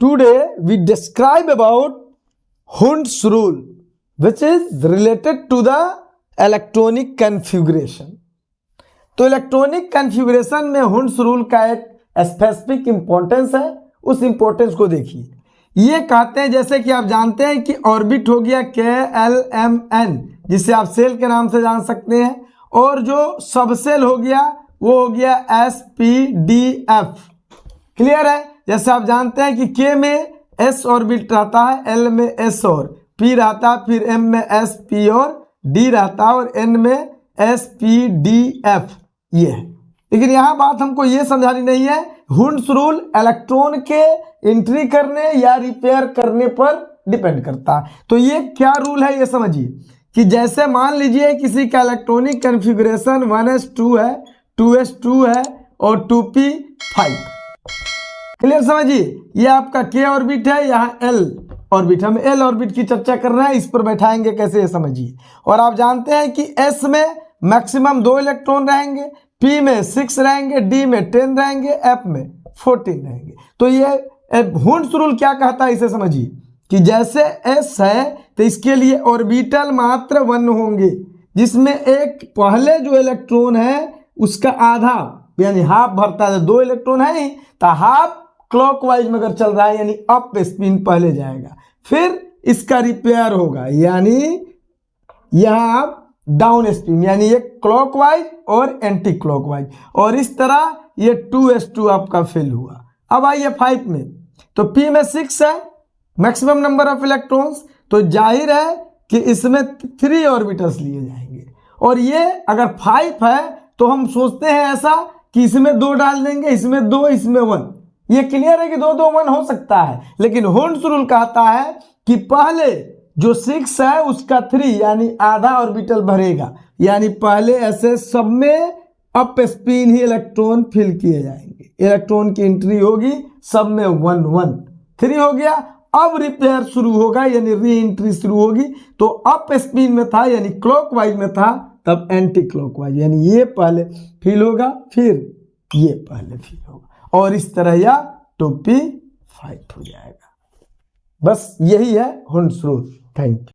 Today we describe about Hund's rule, which is related to the electronic configuration. तो electronic configuration में Hund's rule का एक specific importance है, उस importance को देखिए। ये कहते हैं, जैसे कि आप जानते हैं कि ऑर्बिट हो गया KLMN, जिसे आप सेल के नाम से जान सकते हैं, और जो सबसेल हो गया वो हो गया SPDF। क्लियर है? जैसे आप जानते हैं कि K में S ऑर्बिट रहता है, L में S और P रहता है, फिर M में SP और D रहता है, और N में SPDF ये है। लेकिन यहाँ बात हमको ये समझानी नहीं है, हुंड्स रूल इलेक्ट्रॉन के एंट्री करने या रिपेयर करने पर डिपेंड करता है। तो ये क्या रूल है ये समझिए, कि जैसे मान लीजिए किसी का इलेक्ट्रॉनिक कन्फिगुरेशन 1s2 है, 2s2 है और 2p5। क्लियर? समझिए, ये आपका K ऑर्बिट है, यहाँ L ऑर्बिट, हम L ऑर्बिट की चर्चा कर रहे हैं, इस पर बैठाएंगे कैसे ये समझिए। और आप जानते हैं कि S में मैक्सिमम 2 इलेक्ट्रॉन रहेंगे, P में 6 रहेंगे, D में 10 रहेंगे, F में 14 रहेंगे। तो ये हुंड्स रूल क्या कहता है इसे समझिए, कि जैसे S है तो इसके लिए ऑर्बिटल मात्र 1 होंगे, जिसमें एक पहले जो इलेक्ट्रॉन है उसका आधा यानी हाफ भरता है। 2 इलेक्ट्रॉन है ही तो हाफ क्लॉकवाइज में अगर चल रहा है यानी अप स्पिन पहले जाएगा, फिर इसका रिपेयर होगा यानी यहाँ आप डाउन स्पिन, यानी ये क्लॉकवाइज और एंटी क्लॉकवाइज, और इस तरह ये 2s2 आपका फेल हुआ। अब आइए 5 में, तो P में 6 है, मैक्सिमम नंबर ऑफ इलेक्ट्रॉन्स, तो जाहिर है कि इसमें 3 ऑर्बिटल्स लिए जाएंगे। और ये अगर 5 है तो हम सोचते हैं ऐसा कि इसमें 2 डाल देंगे, इसमें 2, इसमें 1। ये क्लियर है कि 2 2 1 हो सकता है, लेकिन हुंड्स रूल कहता है कि पहले जो 6 है उसका 3 यानी आधा ऑर्बिटल भरेगा, यानी पहले ऐसे सब में अप स्पिन ही इलेक्ट्रॉन फिल किए जाएंगे, इलेक्ट्रॉन की एंट्री होगी सब में 1 1 3 हो गया। अब रिपेयर शुरू होगा यानी री एंट्री शुरू होगी, तो अप स्पिन में था यानी क्लॉकवाइज में था, तब एंटी क्लॉकवाइज यानी ये पहले फिल होगा फिर ये पहले फिल होगा, और इस तरह या 2p5 हो जाएगा। बस यही है हुंड्स रूल। Thank you.